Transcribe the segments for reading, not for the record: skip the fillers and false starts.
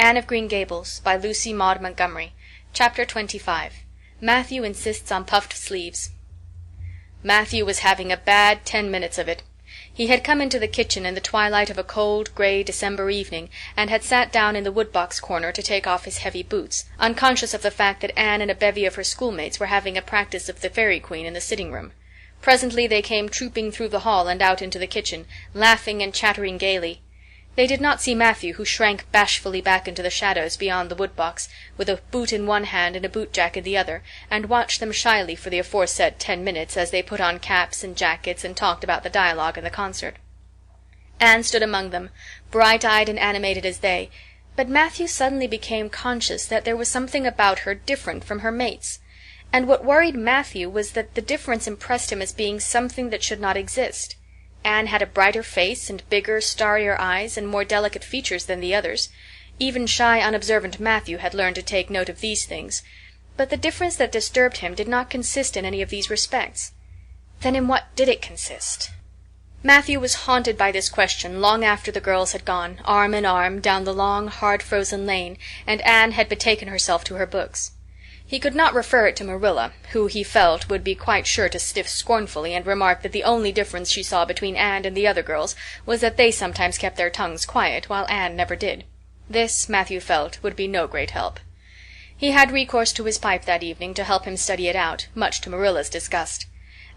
Anne of Green Gables, by Lucy Maud Montgomery. Chapter 25. Matthew insists on puffed sleeves. Matthew was having a bad 10 minutes of it. He had come into the kitchen in the twilight of a cold, gray December evening, and had sat down in the woodbox corner to take off his heavy boots, unconscious of the fact that Anne and a bevy of her schoolmates were having a practice of the Fairy Queen in the sitting-room. Presently they came trooping through the hall and out into the kitchen, laughing and chattering gaily. They did not see Matthew, who shrank bashfully back into the shadows beyond the woodbox, with a boot in one hand and a boot-jack in the other, and watched them shyly for the aforesaid 10 minutes as they put on caps and jackets and talked about the dialogue and the concert. Anne stood among them, bright-eyed and animated as they, but Matthew suddenly became conscious that there was something about her different from her mates, and what worried Matthew was that the difference impressed him as being something that should not exist. Anne had a brighter face and bigger, starrier eyes and more delicate features than the others. Even shy, unobservant Matthew had learned to take note of these things. But the difference that disturbed him did not consist in any of these respects. Then in what did it consist? Matthew was haunted by this question long after the girls had gone, arm in arm, down the long, hard-frozen lane, and Anne had betaken herself to her books. He could not refer it to Marilla, who, he felt, would be quite sure to sniff scornfully and remark that the only difference she saw between Anne and the other girls was that they sometimes kept their tongues quiet, while Anne never did. This, Matthew felt, would be no great help. He had recourse to his pipe that evening to help him study it out, much to Marilla's disgust.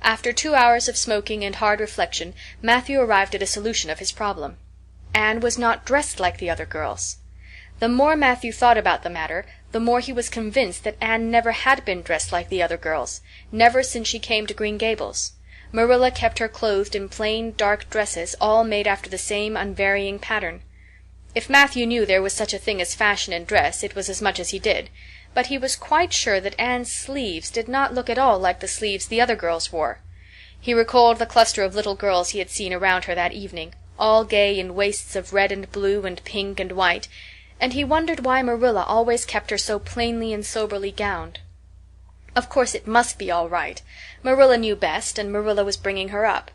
After 2 hours of smoking and hard reflection, Matthew arrived at a solution of his problem. Anne was not dressed like the other girls. The more Matthew thought about the matter, the more he was convinced that Anne never had been dressed like the other girls, never since she came to Green Gables. Marilla kept her clothed in plain, dark dresses, all made after the same unvarying pattern. If Matthew knew there was such a thing as fashion in dress, it was as much as he did, but he was quite sure that Anne's sleeves did not look at all like the sleeves the other girls wore. He recalled the cluster of little girls he had seen around her that evening, all gay in waists of red and blue and pink and white, and he wondered why Marilla always kept her so plainly and soberly gowned. Of course it must be all right. Marilla knew best, and Marilla was bringing her up.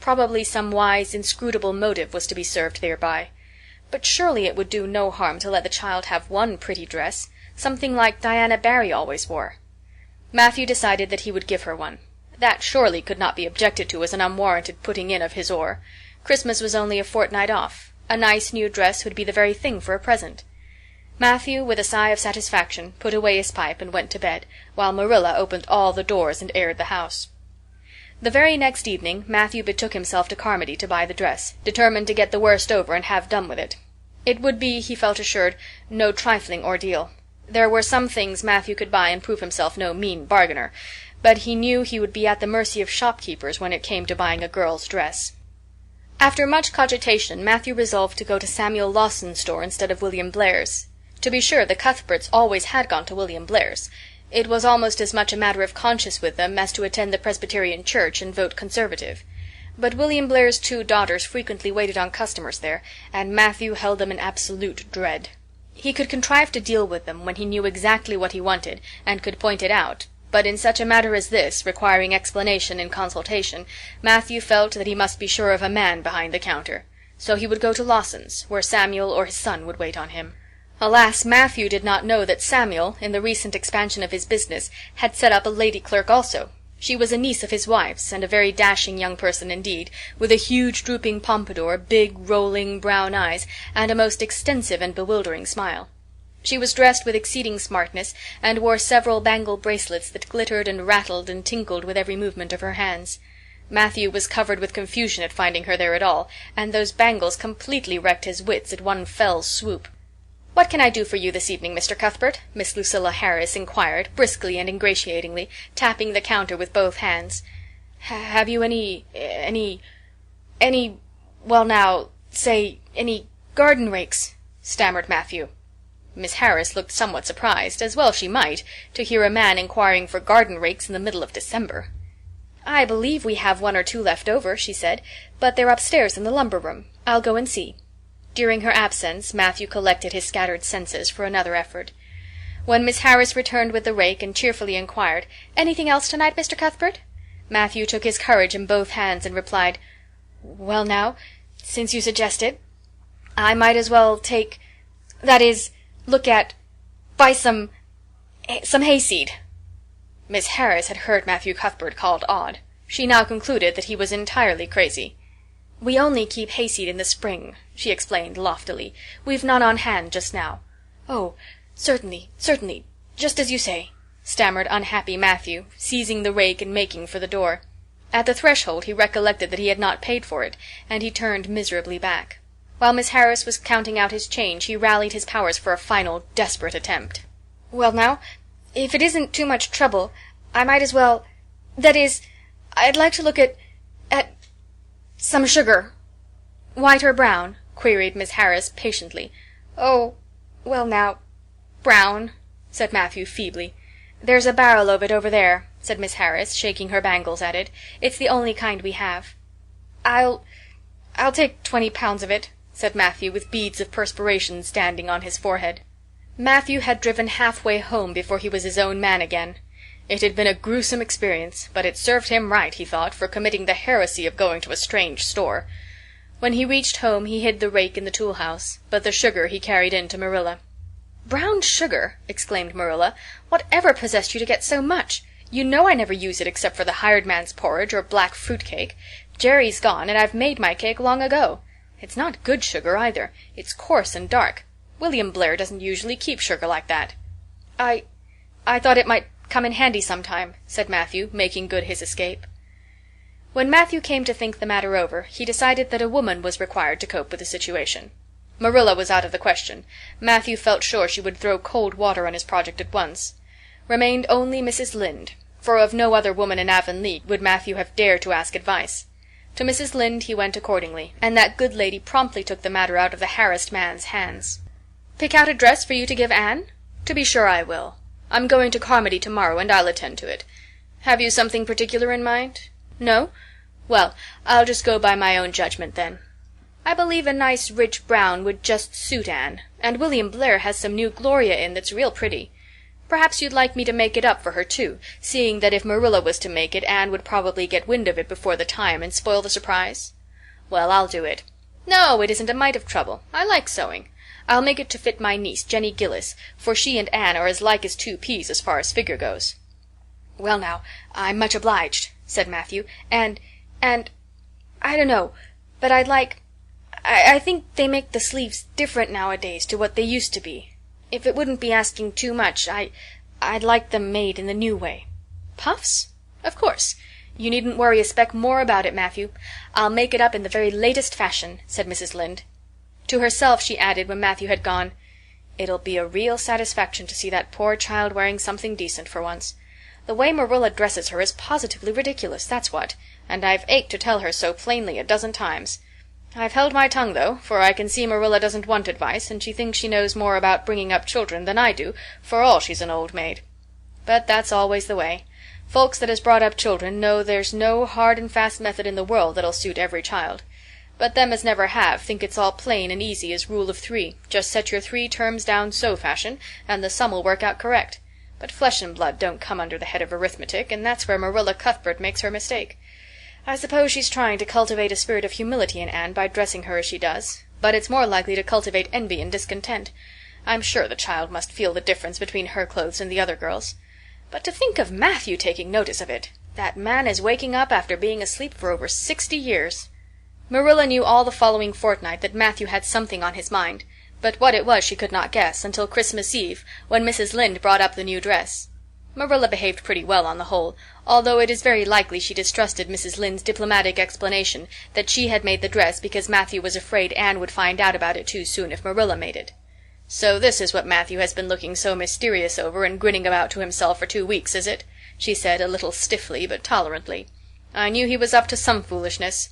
Probably some wise, inscrutable motive was to be served thereby. But surely it would do no harm to let the child have one pretty dress, something like Diana Barry always wore. Matthew decided that he would give her one. That surely could not be objected to as an unwarranted putting in of his oar. Christmas was only a fortnight off. A nice new dress would be the very thing for a present. Matthew, with a sigh of satisfaction, put away his pipe and went to bed, while Marilla opened all the doors and aired the house. The very next evening Matthew betook himself to Carmody to buy the dress, determined to get the worst over and have done with it. It would be, he felt assured, no trifling ordeal. There were some things Matthew could buy and prove himself no mean bargainer, but he knew he would be at the mercy of shopkeepers when it came to buying a girl's dress. After much cogitation, Matthew resolved to go to Samuel Lawson's store instead of William Blair's. To be sure, the Cuthberts always had gone to William Blair's. It was almost as much a matter of conscience with them as to attend the Presbyterian church and vote Conservative. But William Blair's 2 daughters frequently waited on customers there, and Matthew held them in absolute dread. He could contrive to deal with them when he knew exactly what he wanted, and could point it out, but in such a matter as this, requiring explanation and consultation, Matthew felt that he must be sure of a man behind the counter. So he would go to Lawson's, where Samuel or his son would wait on him. Alas, Matthew did not know that Samuel, in the recent expansion of his business, had set up a lady clerk also. She was a niece of his wife's, and a very dashing young person indeed, with a huge drooping pompadour, big rolling brown eyes, and a most extensive and bewildering smile. She was dressed with exceeding smartness, and wore several bangle bracelets that glittered and rattled and tinkled with every movement of her hands. Matthew was covered with confusion at finding her there at all, and those bangles completely wrecked his wits at one fell swoop. "What can I do for you this evening, Mr. Cuthbert?" Miss Lucilla Harris inquired, briskly and ingratiatingly, tapping the counter with both hands. "Have you any, well now, say, any garden rakes?" stammered Matthew. Miss Harris looked somewhat surprised, as well she might, to hear a man inquiring for garden rakes in the middle of December. "I believe we have 1 or 2 left over," she said, "but they're upstairs in the lumber room. I'll go and see." During her absence Matthew collected his scattered senses for another effort. When Miss Harris returned with the rake and cheerfully inquired, "Anything else tonight, Mr. Cuthbert?" Matthew took his courage in both hands and replied, "Well now, since you suggest it, I might as well take—that is, buy some hayseed." Miss Harris had heard Matthew Cuthbert called odd. She now concluded that he was entirely crazy. "We only keep hayseed in the spring," she explained loftily. "We've none on hand just now." "Oh, certainly, certainly, just as you say," stammered unhappy Matthew, seizing the rake and making for the door. At the threshold he recollected that he had not paid for it, and he turned miserably back. While Miss Harris was counting out his change, he rallied his powers for a final, desperate attempt. "Well now, if it isn't too much trouble, I might as well... that is, I'd like to look at some sugar." "White or brown?" queried Miss Harris patiently. "Oh, well now, brown," said Matthew feebly. "There's a barrel of it over there," said Miss Harris, shaking her bangles at it. "It's the only kind we have." I'll take 20 pounds of it," said Matthew, with beads of perspiration standing on his forehead. Matthew had driven halfway home before he was his own man again. It had been a gruesome experience, but it served him right, he thought, for committing the heresy of going to a strange store. When he reached home he hid the rake in the tool house, but the sugar he carried in to Marilla. "Brown sugar!" exclaimed Marilla. "Whatever possessed you to get so much? You know I never use it except for the hired man's porridge or black fruit cake. Jerry's gone, and I've made my cake long ago. It's not good sugar, either. It's coarse and dark. William Blair doesn't usually keep sugar like that." I thought it might come in handy sometime," said Matthew, making good his escape. When Matthew came to think the matter over, he decided that a woman was required to cope with the situation. Marilla was out of the question. Matthew felt sure she would throw cold water on his project at once. Remained only Mrs. Lynde, for of no other woman in Avonlea would Matthew have dared to ask advice. To Mrs. Lynde he went accordingly, and that good lady promptly took the matter out of the harassed man's hands. "Pick out a dress for you to give Anne? To be sure I will. I'm going to Carmody tomorrow, and I'll attend to it. Have you something particular in mind? No? Well, I'll just go by my own judgment then. I believe a nice rich brown would just suit Anne, and William Blair has some new Gloria in that's real pretty. Perhaps you'd like me to make it up for her, too, seeing that if Marilla was to make it, Anne would probably get wind of it before the time and spoil the surprise? Well, I'll do it. No, it isn't a mite of trouble. I like sewing. I'll make it to fit my niece, Jenny Gillis, for she and Anne are as like as two peas as far as figure goes." "Well now, I'm much obliged," said Matthew, and I don't know, but I think they make the sleeves different nowadays to what they used to be. If it wouldn't be asking too much, I'd like them made in the new way." "Puffs? Of course. You needn't worry a speck more about it, Matthew. I'll make it up in the very latest fashion," said Mrs. Lynde. To herself she added, when Matthew had gone, "It'll be a real satisfaction to see that poor child wearing something decent for once. The way Marilla dresses her is positively ridiculous, that's what, and I've ached to tell her so plainly a dozen times. I've held my tongue, though, for I can see Marilla doesn't want advice, and she thinks she knows more about bringing up children than I do, for all she's an old maid. But that's always the way. Folks that has brought up children know there's no hard and fast method in the world that'll suit every child. But them as never have think it's all plain and easy as rule of 3. Just set your 3 terms down so fashion, and the sum'll work out correct. But flesh and blood don't come under the head of arithmetic, and that's where Marilla Cuthbert makes her mistake. I suppose she's trying to cultivate a spirit of humility in Anne by dressing her as she does, but it's more likely to cultivate envy and discontent. I'm sure the child must feel the difference between her clothes and the other girls. But to think of Matthew taking notice of it! That man is waking up after being asleep for over 60 years. Marilla knew all the following fortnight that Matthew had something on his mind, but what it was she could not guess until Christmas Eve, when Mrs. Lynde brought up the new dress. Marilla behaved pretty well on the whole, although it is very likely she distrusted Mrs. Lynde's diplomatic explanation that she had made the dress because Matthew was afraid Anne would find out about it too soon if Marilla made it. "So this is what Matthew has been looking so mysterious over and grinning about to himself for 2 weeks, is it?" she said, a little stiffly but tolerantly. "I knew he was up to some foolishness.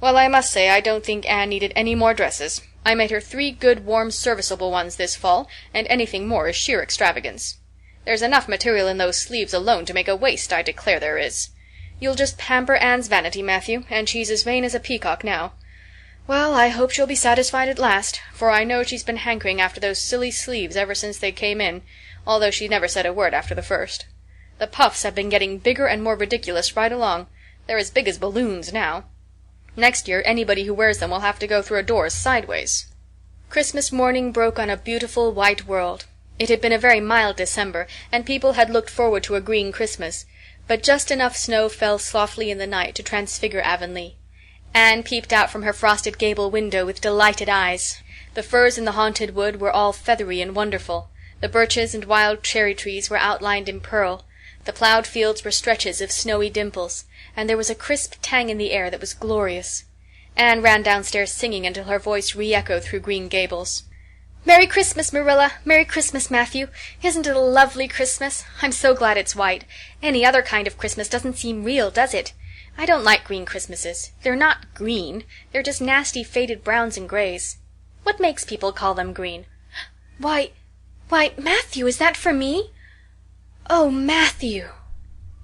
Well, I must say I don't think Anne needed any more dresses. I made her 3 good, warm, serviceable ones this fall, and anything more is sheer extravagance. There's enough material in those sleeves alone to make a waist, I declare there is. You'll just pamper Anne's vanity, Matthew, and she's as vain as a peacock now. Well, I hope she'll be satisfied at last, for I know she's been hankering after those silly sleeves ever since they came in, although she never said a word after the first. The puffs have been getting bigger and more ridiculous right along. They're as big as balloons now. Next year anybody who wears them will have to go through a door sideways." Christmas morning broke on a beautiful white world. It had been a very mild December, and people had looked forward to a green Christmas, but just enough snow fell softly in the night to transfigure Avonlea. Anne peeped out from her frosted gable window with delighted eyes. The firs in the haunted wood were all feathery and wonderful. The birches and wild cherry trees were outlined in pearl. The plowed fields were stretches of snowy dimples, and there was a crisp tang in the air that was glorious. Anne ran downstairs singing until her voice re-echoed through Green Gables. "Merry Christmas, Marilla! Merry Christmas, Matthew! Isn't it a lovely Christmas? I'm so glad it's white. Any other kind of Christmas doesn't seem real, does it? I don't like green Christmases. They're not green. They're just nasty faded browns and grays. What makes people call them green? Why, Matthew, is that for me? Oh, Matthew!"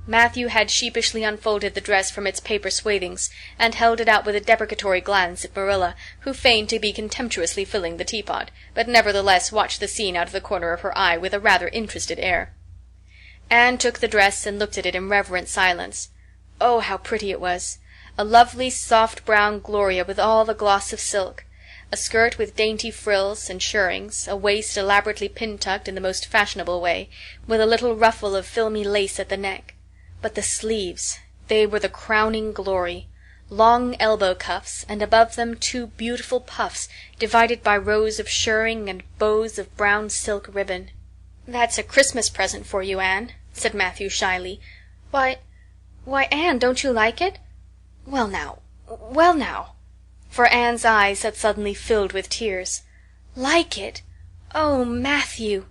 Matthew had sheepishly unfolded the dress from its paper swathings, and held it out with a deprecatory glance at Marilla, who feigned to be contemptuously filling the teapot, but nevertheless watched the scene out of the corner of her eye with a rather interested air. Anne took the dress and looked at it in reverent silence. Oh, how pretty it was! A lovely soft brown gloria with all the gloss of silk. A skirt with dainty frills and shirrings, a waist elaborately pin-tucked in the most fashionable way, with a little ruffle of filmy lace at the neck. But the sleeves, they were the crowning glory. Long elbow cuffs, and above them 2 beautiful puffs, divided by rows of shirring and bows of brown silk ribbon. "That's a Christmas present for you, Anne," said Matthew shyly. Why, Anne, don't you like it?" Well now. For Anne's eyes had suddenly filled with tears. "Like it? Oh, Matthew!"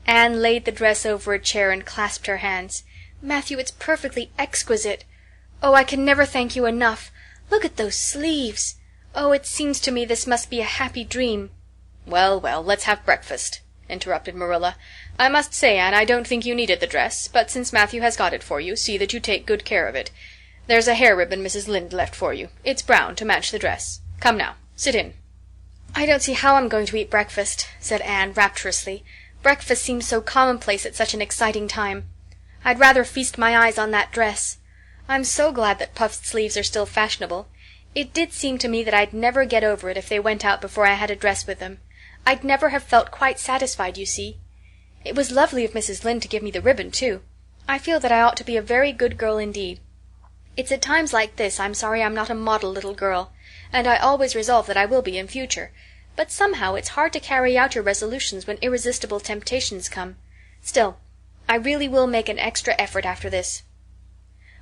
Anne laid the dress over a chair and clasped her hands. "Matthew, it's perfectly exquisite. Oh, I can never thank you enough. Look at those sleeves. Oh, it seems to me this must be a happy dream." "Well, let's have breakfast," interrupted Marilla. "I must say, Anne, I don't think you needed the dress, but since Matthew has got it for you, see that you take good care of it. There's a hair ribbon Mrs. Lynde left for you. It's brown, to match the dress. Come now, sit in." "I don't see how I'm going to eat breakfast," said Anne rapturously. "Breakfast seems so commonplace at such an exciting time. I'd rather feast my eyes on that dress. I'm so glad that puffed sleeves are still fashionable. It did seem to me that I'd never get over it if they went out before I had a dress with them. I'd never have felt quite satisfied, you see. It was lovely of Mrs. Lynde to give me the ribbon, too. I feel that I ought to be a very good girl indeed. It's at times like this I'm sorry I'm not a model little girl, and I always resolve that I will be in future. But somehow it's hard to carry out your resolutions when irresistible temptations come. Still, I really will make an extra effort after this."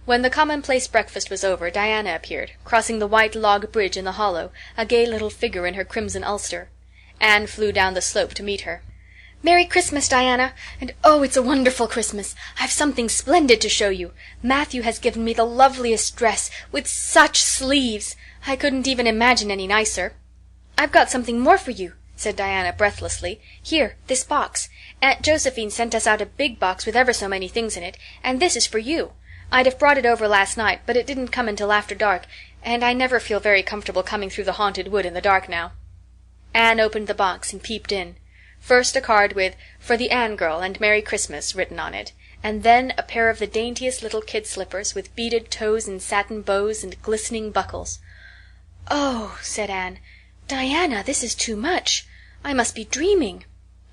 When the commonplace breakfast was over, Diana appeared, crossing the white log bridge in the hollow, a gay little figure in her crimson ulster. Anne flew down the slope to meet her. "Merry Christmas, Diana! And oh, it's a wonderful Christmas! I've something splendid to show you. Matthew has given me the loveliest dress, with such sleeves! I couldn't even imagine any nicer." "I've got something more for you," said Diana breathlessly. "Here, this box. Aunt Josephine sent us out a big box with ever so many things in it, and this is for you. I'd have brought it over last night, but it didn't come until after dark, and I never feel very comfortable coming through the haunted wood in the dark now." Anne opened the box and peeped in. First a card with "For the Anne girl and Merry Christmas" written on it, and then a pair of the daintiest little kid slippers with beaded toes and satin bows and glistening buckles. "Oh," said Anne. "Diana, this is too much. I must be dreaming."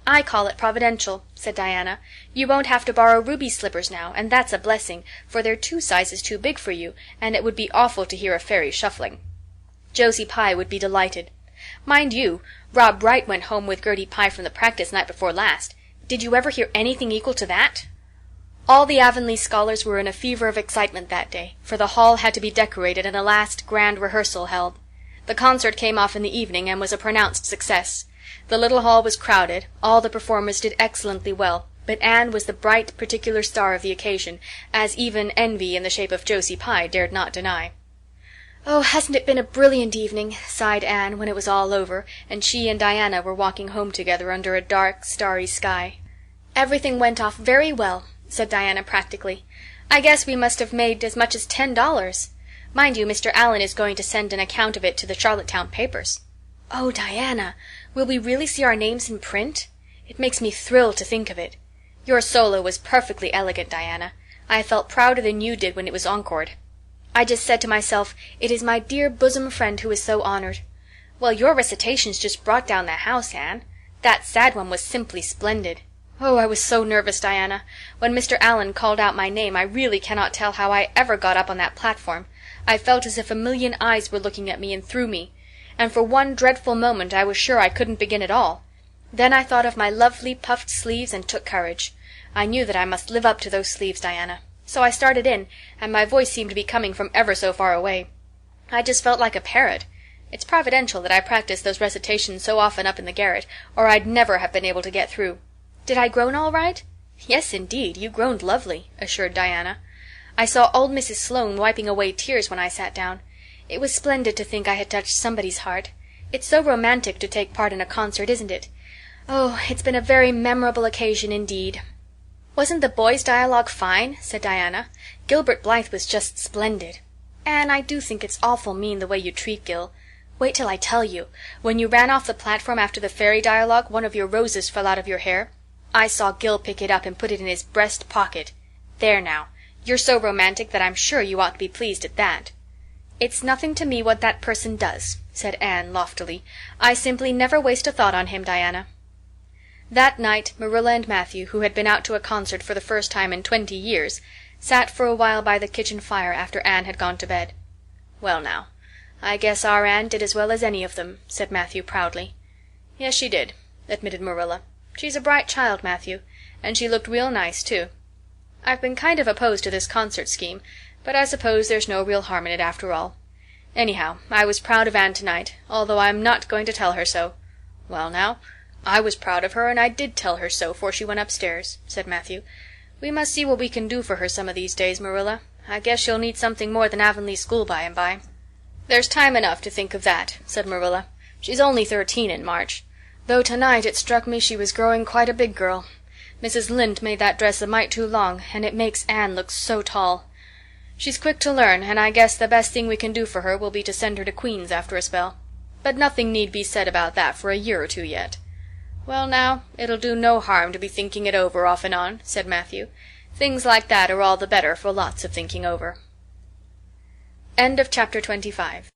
"I call it providential," said Diana. "You won't have to borrow Ruby's slippers now, and that's a blessing, for they're 2 sizes too big for you, and it would be awful to hear a fairy shuffling. Josie Pye would be delighted. Mind you, Rob Wright went home with Gertie Pye from the practice night before last. Did you ever hear anything equal to that?" All the Avonlea scholars were in a fever of excitement that day, for the hall had to be decorated and a last grand rehearsal held. The concert came off in the evening and was a pronounced success. The little hall was crowded, all the performers did excellently well, but Anne was the bright particular star of the occasion, as even envy in the shape of Josie Pye dared not deny. "Oh, hasn't it been a brilliant evening?" sighed Anne when it was all over, and she and Diana were walking home together under a dark, starry sky. "Everything went off very well," said Diana practically. "I guess we must have made as much as $10. Mind you, Mr. Allen is going to send an account of it to the Charlottetown papers." "Oh, Diana, will we really see our names in print? It makes me thrill to think of it. Your solo was perfectly elegant, Diana. I felt prouder than you did when it was encored. I just said to myself, it is my dear bosom friend who is so honored. Well, your recitations just brought down the house, Anne. That sad one was simply splendid. Oh, I was so nervous, Diana. When Mr. Allan called out my name, I really cannot tell how I ever got up on that platform. I felt as if a million eyes were looking at me and through me. And for one dreadful moment I was sure I couldn't begin at all. Then I thought of my lovely puffed sleeves and took courage. I knew that I must live up to those sleeves, Diana. So I started in, and my voice seemed to be coming from ever so far away. I just felt like a parrot. It's providential that I practiced those recitations so often up in the garret, or I'd never have been able to get through. Did I groan all right? Yes, indeed, you groaned lovely, assured Diana. I saw old Mrs. Sloane wiping away tears when I sat down. It was splendid to think I had touched somebody's heart. It's so romantic to take part in a concert, isn't it? Oh, it's been a very memorable occasion indeed. Wasn't the boys' dialogue fine? Said Diana. Gilbert Blythe was just splendid. Anne, I do think it's awful mean the way you treat Gil. Wait till I tell you. When you ran off the platform after the fairy dialogue, one of your roses fell out of your hair. I saw Gil pick it up and put it in his breast pocket. There now. You're so romantic that I'm sure you ought to be pleased at that. It's nothing to me what that person does, said Anne loftily. I simply never waste a thought on him, Diana. That night Marilla and Matthew, who had been out to a concert for the first time in 20 years, sat for a while by the kitchen fire after Anne had gone to bed. Well now, I guess our Anne did as well as any of them, said Matthew proudly. Yes, she did, admitted Marilla. She's a bright child, Matthew, and she looked real nice, too. I've been kind of opposed to this concert scheme, but I suppose there's no real harm in it after all. Anyhow, I was proud of Anne tonight, although I'm not going to tell her so. Well now, I was proud of her, and I did tell her so 'fore she went upstairs, said Matthew. We must see what we can do for her some of these days, Marilla. I guess she'll need something more than Avonlea school by and by. There's time enough to think of that, said Marilla. She's only 13 in March. Though tonight it struck me she was growing quite a big girl. Mrs. Lynde made that dress a mite too long, and it makes Anne look so tall. She's quick to learn, and I guess the best thing we can do for her will be to send her to Queen's after a spell. But nothing need be said about that for a year or two yet. Well now, it'll do no harm to be thinking it over off and on, said Matthew. Things like that are all the better for lots of thinking over. End of chapter 25.